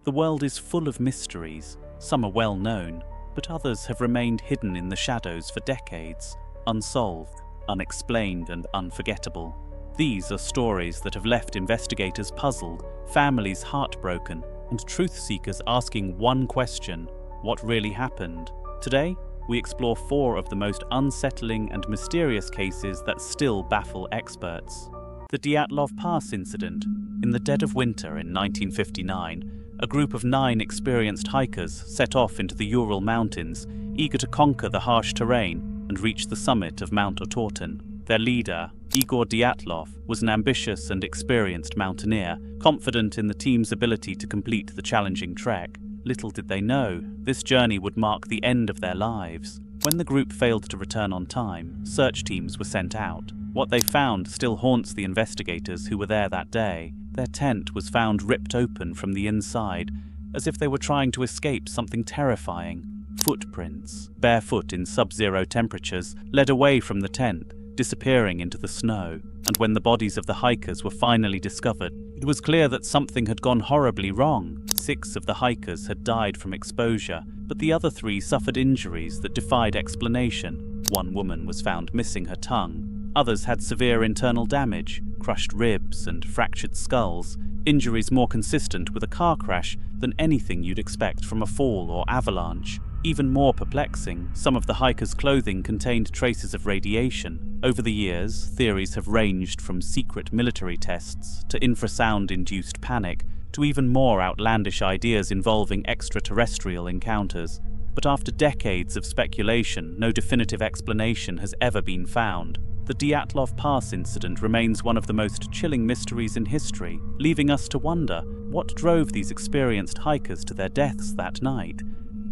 The world is full of mysteries. Some are well known, but others have remained hidden in the shadows for decades, unsolved, unexplained, and unforgettable. These are stories that have left investigators puzzled, families heartbroken, and truth seekers asking one question: what really happened? Today, we explore 4 of the most unsettling and mysterious cases that still baffle experts. The Dyatlov Pass Incident. In the dead of winter in 1959, a group of 9 experienced hikers set off into the Ural Mountains, eager to conquer the harsh terrain and reach the summit of Mount Otorten. Their leader, Igor Dyatlov, was an ambitious and experienced mountaineer, confident in the team's ability to complete the challenging trek. Little did they know, this journey would mark the end of their lives. When the group failed to return on time, search teams were sent out. What they found still haunts the investigators who were there that day. Their tent was found ripped open from the inside, as if they were trying to escape something terrifying. Footprints, barefoot in sub-zero temperatures, led away from the tent, disappearing into the snow. And when the bodies of the hikers were finally discovered, it was clear that something had gone horribly wrong. 6 of the hikers had died from exposure, but the other 3 suffered injuries that defied explanation. One woman was found missing her tongue. Others had severe internal damage, crushed ribs and fractured skulls, injuries more consistent with a car crash than anything you'd expect from a fall or avalanche. Even more perplexing, some of the hikers' clothing contained traces of radiation. Over the years, theories have ranged from secret military tests to infrasound-induced panic to even more outlandish ideas involving extraterrestrial encounters. But after decades of speculation, no definitive explanation has ever been found. The Dyatlov Pass Incident remains one of the most chilling mysteries in history, leaving us to wonder what drove these experienced hikers to their deaths that night.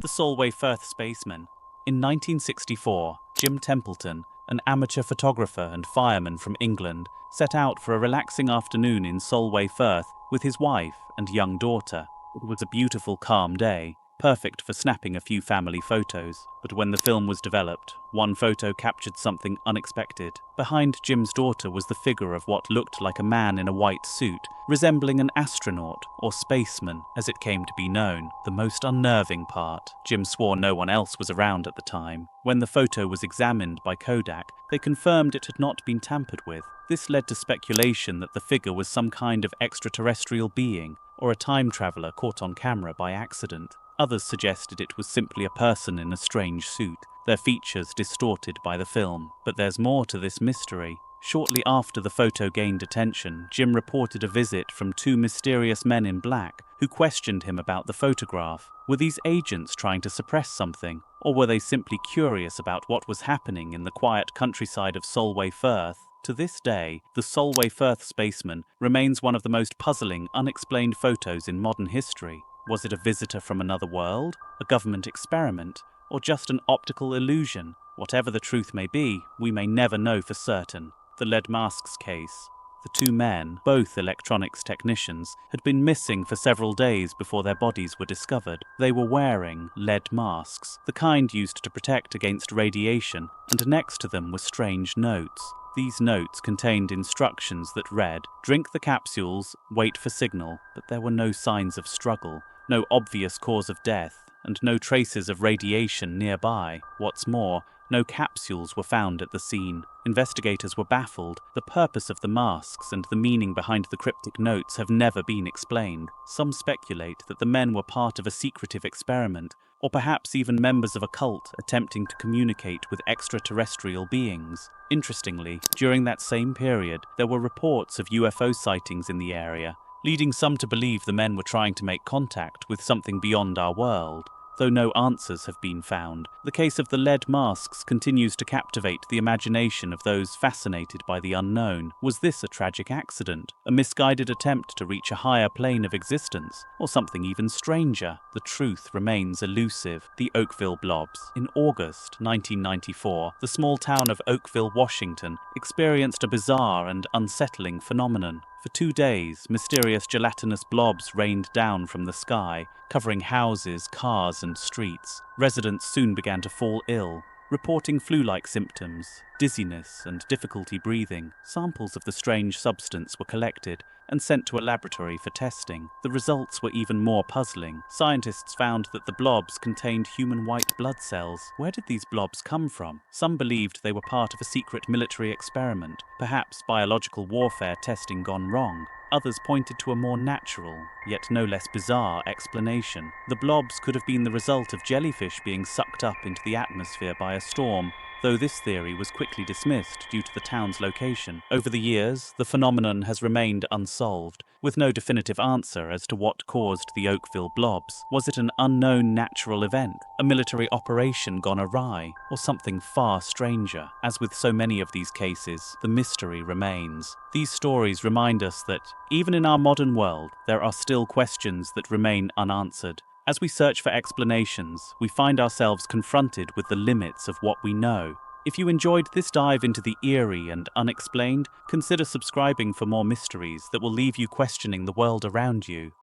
The Solway Firth Spaceman. In 1964, Jim Templeton, an amateur photographer and fireman from England, set out for a relaxing afternoon in Solway Firth with his wife and young daughter. It was a beautiful, calm day, perfect for snapping a few family photos. But when the film was developed, one photo captured something unexpected. Behind Jim's daughter was the figure of what looked like a man in a white suit, resembling an astronaut, or spaceman, as it came to be known. The most unnerving part: Jim swore no one else was around at the time. When the photo was examined by Kodak, they confirmed it had not been tampered with. This led to speculation that the figure was some kind of extraterrestrial being, or a time traveler caught on camera by accident. Others suggested it was simply a person in a strange suit, their features distorted by the film. But there's more to this mystery. Shortly after the photo gained attention, Jim reported a visit from 2 mysterious men in black who questioned him about the photograph. Were these agents trying to suppress something, or were they simply curious about what was happening in the quiet countryside of Solway Firth? To this day, the Solway Firth Spaceman remains one of the most puzzling, unexplained photos in modern history. Was it a visitor from another world, a government experiment, or just an optical illusion? Whatever the truth may be, we may never know for certain. The lead masks case. The 2 men, both electronics technicians, had been missing for several days before their bodies were discovered. They were wearing lead masks, the kind used to protect against radiation, and next to them were strange notes. These notes contained instructions that read, "Drink the capsules, wait for signal," but there were no signs of struggle, no obvious cause of death, and no traces of radiation nearby. What's more, no capsules were found at the scene. Investigators were baffled. The purpose of the masks and the meaning behind the cryptic notes have never been explained. Some speculate that the men were part of a secretive experiment, or perhaps even members of a cult attempting to communicate with extraterrestrial beings. Interestingly, during that same period, there were reports of UFO sightings in the area, leading some to believe the men were trying to make contact with something beyond our world. Though no answers have been found, the case of the lead masks continues to captivate the imagination of those fascinated by the unknown. Was this a tragic accident, a misguided attempt to reach a higher plane of existence, or something even stranger? The truth remains elusive. The Oakville Blobs. In August 1994, the small town of Oakville, Washington, experienced a bizarre and unsettling phenomenon. For 2 days, mysterious gelatinous blobs rained down from the sky, covering houses, cars, and streets. Residents soon began to fall ill. reporting flu-like symptoms, dizziness, and difficulty breathing. Samples of the strange substance were collected and sent to a laboratory for testing. The results were even more puzzling. Scientists found that the blobs contained human white blood cells. Where did these blobs come from? Some believed they were part of a secret military experiment, perhaps biological warfare testing gone wrong. Others pointed to a more natural, yet no less bizarre, explanation. The blobs could have been the result of jellyfish being sucked up into the atmosphere by a storm, though this theory was quickly dismissed due to the town's location. Over the years, the phenomenon has remained unsolved, with no definitive answer as to what caused the Oakville Blobs. Was it an unknown natural event, a military operation gone awry, or something far stranger? As with so many of these cases, the mystery remains. These stories remind us that, even in our modern world, there are still questions that remain unanswered. As we search for explanations, we find ourselves confronted with the limits of what we know. If you enjoyed this dive into the eerie and unexplained, consider subscribing for more mysteries that will leave you questioning the world around you.